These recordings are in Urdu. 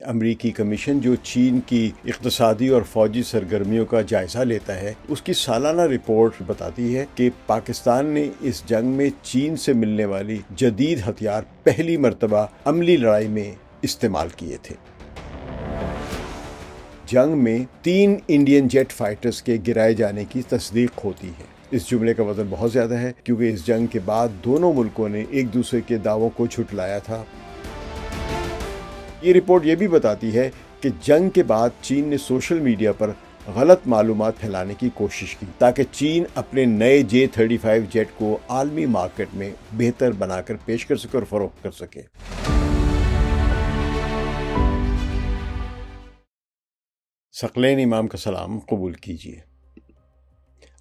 امریکی کمیشن جو چین کی اقتصادی اور فوجی سرگرمیوں کا جائزہ لیتا ہے، اس کی سالانہ رپورٹ بتاتی ہے کہ پاکستان نے اس جنگ میں چین سے ملنے والی جدید ہتھیار پہلی مرتبہ عملی لڑائی میں استعمال کیے تھے۔ جنگ میں 3 انڈین جیٹ فائٹرز کے گرائے جانے کی تصدیق ہوتی ہے۔ اس جملے کا وزن بہت زیادہ ہے کیونکہ اس جنگ کے بعد دونوں ملکوں نے ایک دوسرے کے دعووں کو جھٹلایا تھا۔ یہ رپورٹ یہ بھی بتاتی ہے کہ جنگ کے بعد چین نے سوشل میڈیا پر غلط معلومات پھیلانے کی کوشش کی تاکہ چین اپنے نئے J-35 جیٹ کو عالمی مارکیٹ میں بہتر بنا کر پیش کر سکے اور فروخت کر سکے۔ ثقلین امام کا سلام قبول کیجیے۔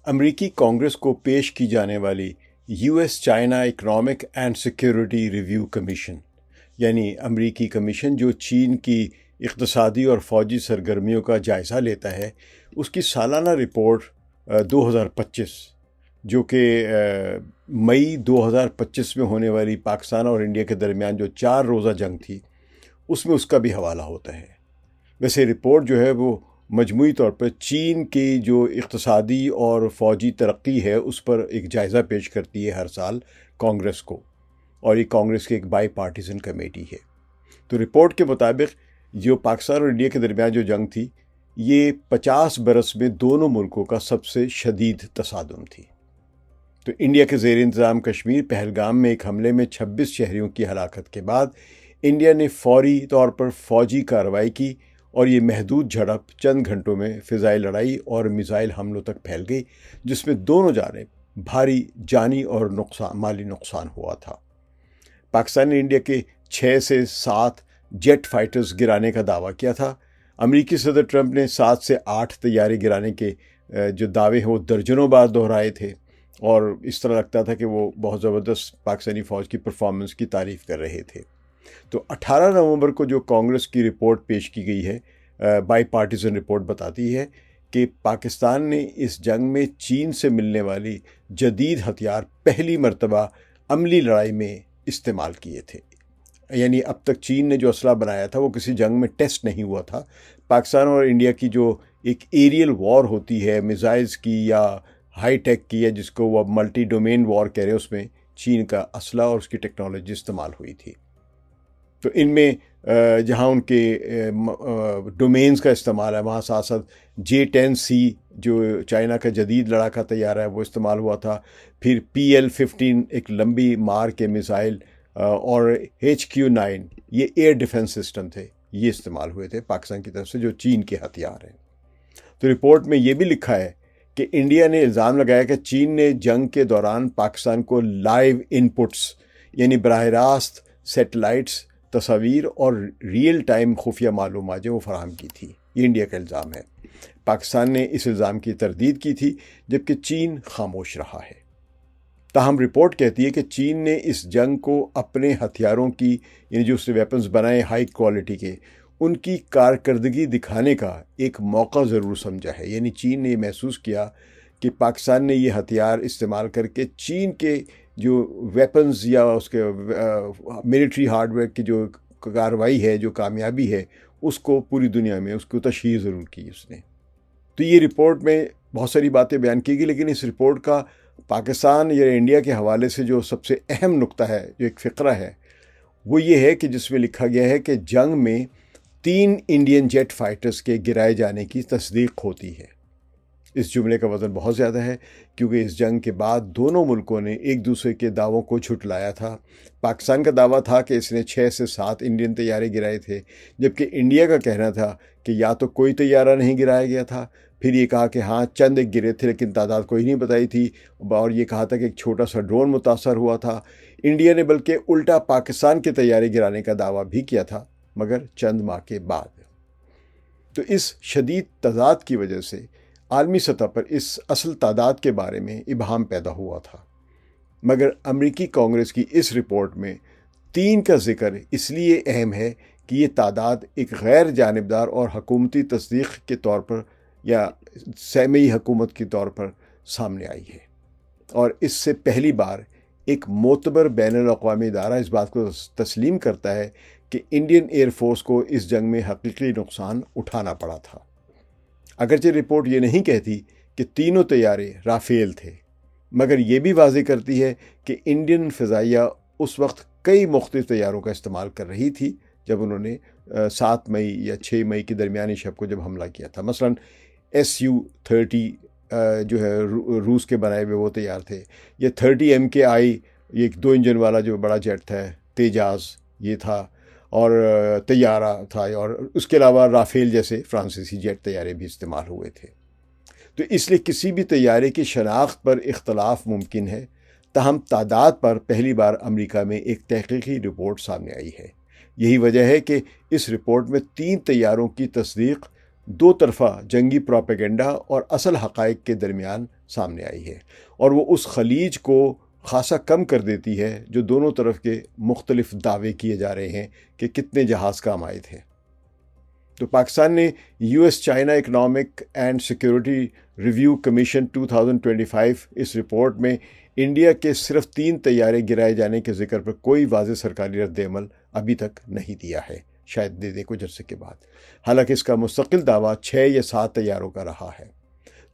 امریکی کانگریس کو پیش کی جانے والی US China economic and security review commission, یعنی امریکی کمیشن جو چین کی اقتصادی اور فوجی سرگرمیوں کا جائزہ لیتا ہے، اس کی سالانہ رپورٹ 2025 جو کہ مئی 2025 میں ہونے والی پاکستان اور انڈیا کے درمیان جو 4 روزہ جنگ تھی، اس میں اس کا بھی حوالہ ہوتا ہے۔ ویسے رپورٹ جو ہے وہ مجموعی طور پر چین کی جو اقتصادی اور فوجی ترقی ہے اس پر ایک جائزہ پیش کرتی ہے ہر سال کانگریس کو، اور یہ کانگریس کی ایک بائی پارٹیزن کمیٹی ہے۔ تو رپورٹ کے مطابق جو پاکستان اور انڈیا کے درمیان جو جنگ تھی، یہ 50 برس میں دونوں ملکوں کا سب سے شدید تصادم تھی۔ تو انڈیا کے زیر انتظام کشمیر پہلگام میں ایک حملے میں 26 شہریوں کی ہلاکت کے بعد انڈیا نے فوری طور پر فوجی کارروائی کی، اور یہ محدود جھڑپ چند گھنٹوں میں فضائی لڑائی اور میزائل حملوں تک پھیل گئی، جس میں دونوں جانب بھاری جانی اور مالی نقصان ہوا تھا۔ پاکستان نے انڈیا کے 6 سے 7 جیٹ فائٹرز گرانے کا دعویٰ کیا تھا۔ امریکی صدر ٹرمپ نے 7 سے 8 طیارے گرانے کے جو دعوے ہیں وہ درجنوں بار دہرائے تھے، اور اس طرح لگتا تھا کہ وہ بہت زبردست پاکستانی فوج کی پرفارمنس کی تعریف کر رہے تھے۔ تو 18 نومبر کو جو کانگریس کی رپورٹ پیش کی گئی ہے، بائی پارٹیزن رپورٹ بتاتی ہے کہ پاکستان نے اس جنگ میں چین سے ملنے والی جدید ہتھیار پہلی مرتبہ عملی لڑائی میں استعمال کیے تھے۔ یعنی اب تک چین نے جو اسلحہ بنایا تھا وہ کسی جنگ میں ٹیسٹ نہیں ہوا تھا۔ پاکستان اور انڈیا کی جو ایک ایریل وار ہوتی ہے میزائلز کی یا ہائی ٹیک کی ہے، جس کو وہ ملٹی ڈومین وار کہہ رہے ہیں، اس میں چین کا اسلحہ اور اس کی ٹیکنالوجی استعمال ہوئی تھی۔ تو ان میں جہاں ان کے ڈومینز کا استعمال ہے، وہاں ساتھ ساتھ J-10C جو چائنا کا جدید لڑاکا طیارہ ہے وہ استعمال ہوا تھا، پھر PL-15 ایک لمبی مار کے میزائل، اور HQ-9 یہ ایئر ڈیفنس سسٹم تھے، یہ استعمال ہوئے تھے پاکستان کی طرف سے جو چین کے ہتھیار ہیں۔ تو رپورٹ میں یہ بھی لکھا ہے کہ انڈیا نے الزام لگایا کہ چین نے جنگ کے دوران پاکستان کو لائیو انپٹس، یعنی براہ راست سیٹلائٹس، تصاویر اور ریئل ٹائم خفیہ معلومات جو وہ فراہم کی تھی۔ یہ انڈیا کا الزام ہے۔ پاکستان نے اس الزام کی تردید کی تھی، جبکہ چین خاموش رہا ہے۔ تاہم رپورٹ کہتی ہے کہ چین نے اس جنگ کو اپنے ہتھیاروں کی، یعنی جو اس نے ویپنز بنائے ہائی کوالٹی کے، ان کی کارکردگی دکھانے کا ایک موقع ضرور سمجھا ہے۔ یعنی چین نے یہ محسوس کیا کہ پاکستان نے یہ ہتھیار استعمال کر کے چین کے جو ویپنز یا اس کے ملٹری ہارڈ ویئر کی جو کارروائی ہے، جو کامیابی ہے، اس کو پوری دنیا میں اس کو تشہیر ضرور کی اس نے۔ تو یہ رپورٹ میں بہت ساری باتیں بیان کی گئی، لیکن اس رپورٹ کا پاکستان یا انڈیا کے حوالے سے جو سب سے اہم نقطہ ہے، جو ایک فقرہ ہے، وہ یہ ہے کہ جس میں لکھا گیا ہے کہ جنگ میں 3 انڈین جیٹ فائٹرز کے گرائے جانے کی تصدیق ہوتی ہے۔ اس جملے کا وزن بہت زیادہ ہے کیونکہ اس جنگ کے بعد دونوں ملکوں نے ایک دوسرے کے دعووں کو جھٹلایا تھا۔ پاکستان کا دعویٰ تھا کہ اس نے 6 سے 7 انڈین طیارے گرائے تھے، جبکہ انڈیا کا کہنا تھا کہ یا تو کوئی طیارہ نہیں گرایا گیا تھا، پھر یہ کہا کہ ہاں چند ایک گرے تھے لیکن تعداد کوئی نہیں بتائی تھی، اور یہ کہا تھا کہ ایک چھوٹا سا ڈرون متاثر ہوا تھا۔ انڈیا نے بلکہ الٹا پاکستان کے طیارے گرانے کا دعویٰ بھی کیا تھا، مگر چند ماہ کے بعد۔ تو اس شدید تضاد کی وجہ سے عالمی سطح پر اس اصل تعداد کے بارے میں ابہام پیدا ہوا تھا، مگر امریکی کانگریس کی اس رپورٹ میں 3 کا ذکر اس لیے اہم ہے کہ یہ تعداد ایک غیر جانبدار اور حکومتی تصدیق کے طور پر یا سیمی حکومت کے طور پر سامنے آئی ہے، اور اس سے پہلی بار ایک معتبر بین الاقوامی ادارہ اس بات کو تسلیم کرتا ہے کہ انڈین ایئر فورس کو اس جنگ میں حقیقی نقصان اٹھانا پڑا تھا۔ اگرچہ رپورٹ یہ نہیں کہتی کہ تینوں طیارے رافیل تھے، مگر یہ بھی واضح کرتی ہے کہ انڈین فضائیہ اس وقت کئی مختلف طیاروں کا استعمال کر رہی تھی جب انہوں نے 7 مئی یا 6 مئی کی درمیانی شب کو جب حملہ کیا تھا۔ مثلاً Su-30 جو ہے روس کے بنائے ہوئے وہ تیار تھے، یہ 30 MKI یہ ایک 2 انجن والا جو بڑا جیٹ تھا، تیجاز یہ تھا، اور طیارہ تھا، اور اس کے علاوہ رافیل جیسے فرانسیسی جیٹ طیارے بھی استعمال ہوئے تھے۔ تو اس لیے کسی بھی طیارے کی شناخت پر اختلاف ممکن ہے، تاہم تعداد پر پہلی بار امریکہ میں ایک تحقیقی رپورٹ سامنے آئی ہے۔ یہی وجہ ہے کہ اس رپورٹ میں 3 طیاروں کی تصدیق دو طرفہ جنگی پروپیگنڈا اور اصل حقائق کے درمیان سامنے آئی ہے، اور وہ اس خلیج کو خاصا کم کر دیتی ہے جو دونوں طرف کے مختلف دعوے کیے جا رہے ہیں کہ کتنے جہاز کام آئے تھے۔ تو پاکستان نے US China economic and security review commission 2025 اس رپورٹ میں انڈیا کے صرف 3 طیارے گرائے جانے کے ذکر پر کوئی واضح سرکاری رد عمل ابھی تک نہیں دیا ہے، شاید دے دے کچھ عرصے کے بعد، حالانکہ اس کا مستقل دعویٰ 6 یا 7 طیاروں کا رہا ہے۔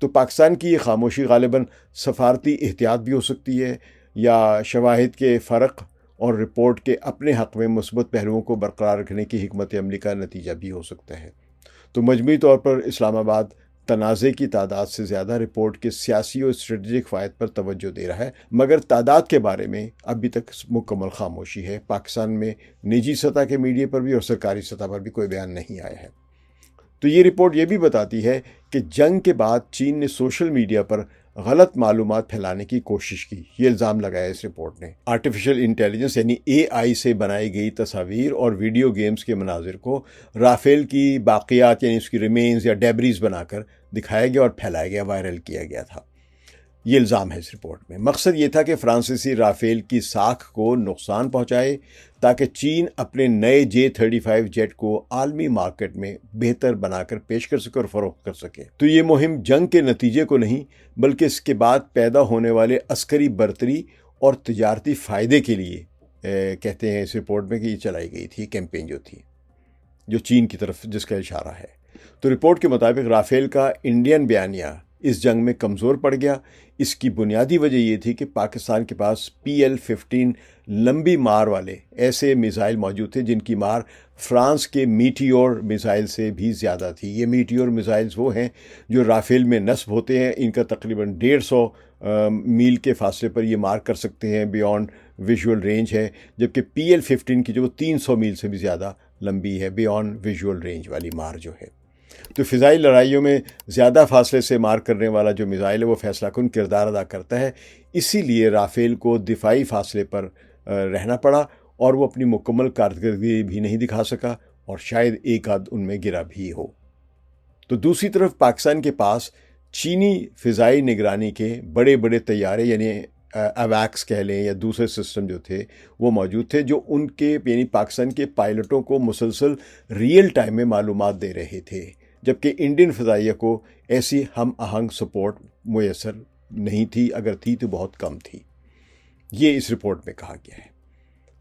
تو پاکستان کی یہ خاموشی غالباً سفارتی احتیاط بھی ہو سکتی ہے، یا شواہد کے فرق اور رپورٹ کے اپنے حق میں مثبت پہلوؤں کو برقرار رکھنے کی حکمت عملی کا نتیجہ بھی ہو سکتا ہے۔ تو مجموعی طور پر اسلام آباد تنازع کی تعداد سے زیادہ رپورٹ کے سیاسی اور اسٹریٹجک فوائد پر توجہ دے رہا ہے، مگر تعداد کے بارے میں ابھی تک مکمل خاموشی ہے۔ پاکستان میں نجی سطح کے میڈیا پر بھی اور سرکاری سطح پر بھی کوئی بیان نہیں آیا ہے۔ تو یہ رپورٹ یہ بھی بتاتی ہے کہ جنگ کے بعد چین نے سوشل میڈیا پر غلط معلومات پھیلانے کی کوشش کی، یہ الزام لگایا اس رپورٹ نے۔ آرٹیفیشل انٹیلیجنس یعنی AI سے بنائی گئی تصاویر اور ویڈیو گیمز کے مناظر کو رافیل کی باقیات یعنی اس کی ریمینز یا ڈیبریز بنا کر دکھایا گیا اور پھیلایا گیا، وائرل کیا گیا تھا، یہ الزام ہے اس رپورٹ میں۔ مقصد یہ تھا کہ فرانسیسی رافیل کی ساکھ کو نقصان پہنچائے تاکہ چین اپنے نئے J-35 جیٹ کو عالمی مارکیٹ میں بہتر بنا کر پیش کر سکے اور فروخت کر سکے۔ تو یہ مہم جنگ کے نتیجے کو نہیں بلکہ اس کے بعد پیدا ہونے والے عسکری برتری اور تجارتی فائدے کے لیے کہتے ہیں اس رپورٹ میں کہ یہ چلائی گئی تھی، کیمپین جو تھی جو چین کی طرف جس کا اشارہ ہے۔ تو رپورٹ کے مطابق رافیل کا انڈین بیانیہ اس جنگ میں کمزور پڑ گیا۔ اس کی بنیادی وجہ یہ تھی کہ پاکستان کے پاس PL-15 لمبی مار والے ایسے میزائل موجود تھے جن کی مار فرانس کے میٹیور میزائل سے بھی زیادہ تھی۔ یہ میٹیور میزائلز وہ ہیں جو رافیل میں نصب ہوتے ہیں، ان کا تقریباً 150 میل کے فاصلے پر یہ مار کر سکتے ہیں، بیونڈ ویژول رینج ہے، جبکہ PL-15 کی جو 300 میل سے بھی زیادہ لمبی ہے، بیونڈ ویژول رینج والی مار جو ہے۔ تو فضائی لڑائیوں میں زیادہ فاصلے سے مار کرنے والا جو میزائل ہے وہ فیصلہ کن کردار ادا کرتا ہے، اسی لیے رافیل کو دفاعی فاصلے پر رہنا پڑا اور وہ اپنی مکمل کارکردگی بھی نہیں دکھا سکا، اور شاید ایک آدھ ان میں گرا بھی ہو۔ تو دوسری طرف پاکستان کے پاس چینی فضائی نگرانی کے بڑے بڑے طیارے یعنی اویکس کہہ لیں یا دوسرے سسٹم جو تھے وہ موجود تھے، جو ان کے یعنی پاکستان کے پائلٹوں کو مسلسل ریئل ٹائم میں معلومات دے رہے تھے، جبکہ انڈین فضائیہ کو ایسی ہم آہنگ سپورٹ میسر نہیں تھی، اگر تھی تو بہت کم تھی، یہ اس رپورٹ میں کہا گیا ہے۔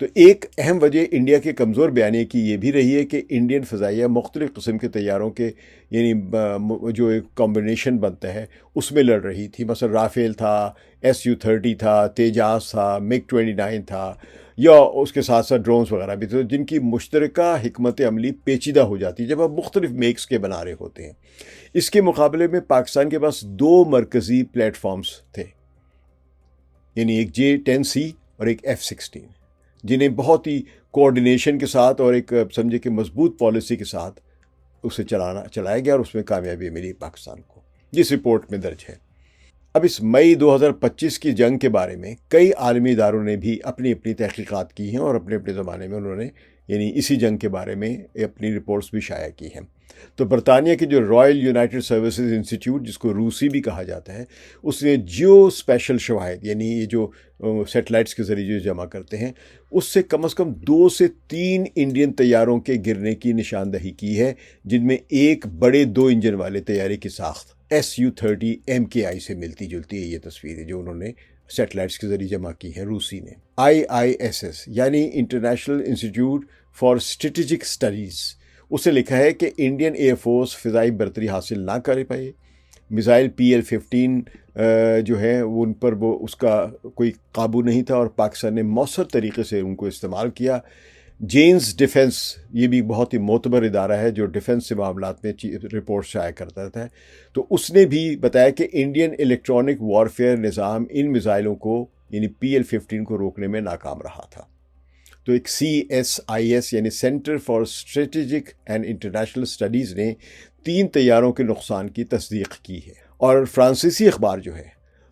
تو ایک اہم وجہ انڈیا کے کمزور بیانیے کی یہ بھی رہی ہے کہ انڈین فضائیہ مختلف قسم کے طیاروں کے یعنی جو ایک کمبینیشن بنتا ہے اس میں لڑ رہی تھی۔ مثلا رافیل تھا، Su-30 تھا، تیجاز تھا، MiG-29 تھا، یا اس کے ساتھ ساتھ ڈرونز وغیرہ بھی تھے، جن کی مشترکہ حکمت عملی پیچیدہ ہو جاتی ہے جب آپ مختلف میکس کے بنا رہے ہوتے ہیں۔ اس کے مقابلے میں پاکستان کے پاس 2 مرکزی پلیٹ فارمز تھے، یعنی ایک J-10C اور ایک F-16، جنہیں بہت ہی کوآرڈینیشن کے ساتھ اور ایک سمجھے کہ مضبوط پالیسی کے ساتھ اسے چلایا گیا اور اس میں کامیابی ملی پاکستان کو، جس رپورٹ میں درج ہے۔ اب اس مئی 2025 کی جنگ کے بارے میں کئی عالمی اداروں نے بھی اپنی اپنی تحقیقات کی ہیں، اور اپنے اپنے زمانے میں انہوں نے یعنی اسی جنگ کے بارے میں اپنی رپورٹس بھی شائع کی ہیں۔ تو برطانیہ کی جو رائل یونائٹڈ سروسز انسٹیٹیوٹ، جس کو روسی بھی کہا جاتا ہے، اس نے جیو اسپیشل شواہد یعنی یہ جو سیٹلائٹس کے ذریعے جو جمع کرتے ہیں، اس سے کم از کم 2 سے 3 انڈین طیاروں کے گرنے کی نشاندہی کی ہے، جن میں ایک بڑے 2 انجن والے طیارے کی ساخت Su-30 MKI سے ملتی جلتی ہے۔ یہ تصویریں جو انہوں نے سیٹلائٹس کے ذریعے جمع کی ہیں روسی نے۔ IISS یعنی international institute for strategic studies اسے لکھا ہے کہ انڈین ایئر فورس فضائی برتری حاصل نہ کر پائے، میزائل PL-15 جو ہے ان پر وہ اس کا کوئی قابو نہیں تھا اور پاکستان نے مؤثر طریقے سے ان کو استعمال کیا۔ جینز ڈیفنس یہ بھی بہت ہی معتبر ادارہ ہے جو ڈیفنس سے معاملات میں رپورٹ شائع کرتا تھا، تو اس نے بھی بتایا کہ انڈین الیکٹرانک وارفیئر نظام ان میزائلوں کو یعنی PL-15 کو روکنے میں ناکام رہا تھا۔ تو ایک CSIS یعنی centre for strategic and international studies نے 3 طیاروں کے نقصان کی تصدیق کی ہے۔ اور فرانسیسی اخبار جو ہے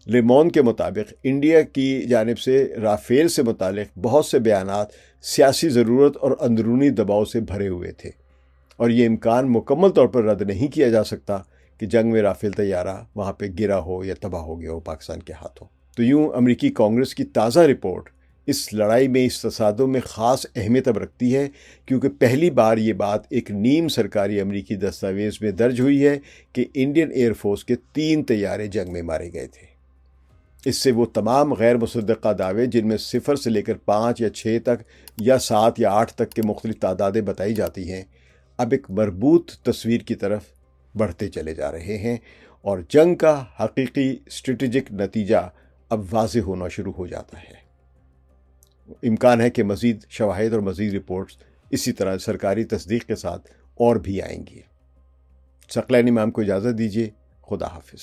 لیمون کے مطابق انڈیا کی جانب سے رافیل سے متعلق بہت سے بیانات سیاسی ضرورت اور اندرونی دباؤ سے بھرے ہوئے تھے، اور یہ امکان مکمل طور پر رد نہیں کیا جا سکتا کہ جنگ میں رافیل طیارہ وہاں پہ گرا ہو یا تباہ ہو گیا ہو پاکستان کے ہاتھوں۔ تو یوں امریکی کانگریس کی تازہ رپورٹ اس لڑائی میں اس تصادم میں خاص اہمیت اب رکھتی ہے، کیونکہ پہلی بار یہ بات ایک نیم سرکاری امریکی دستاویز میں درج ہوئی ہے کہ انڈین ایئر فورس کے 3 طیارے جنگ میں مارے گئے تھے۔ اس سے وہ تمام غیر مصدقہ دعوے جن میں 0 سے لے کر 5 یا 6 تک یا 7 یا 8 تک کے مختلف تعدادیں بتائی جاتی ہیں، اب ایک مربوط تصویر کی طرف بڑھتے چلے جا رہے ہیں، اور جنگ کا حقیقی اسٹریٹجک نتیجہ اب واضح ہونا شروع ہو جاتا ہے۔ امکان ہے کہ مزید شواہد اور مزید رپورٹس اسی طرح سرکاری تصدیق کے ساتھ اور بھی آئیں گی۔ ثقلین امام کو اجازت دیجیے، خدا حافظ۔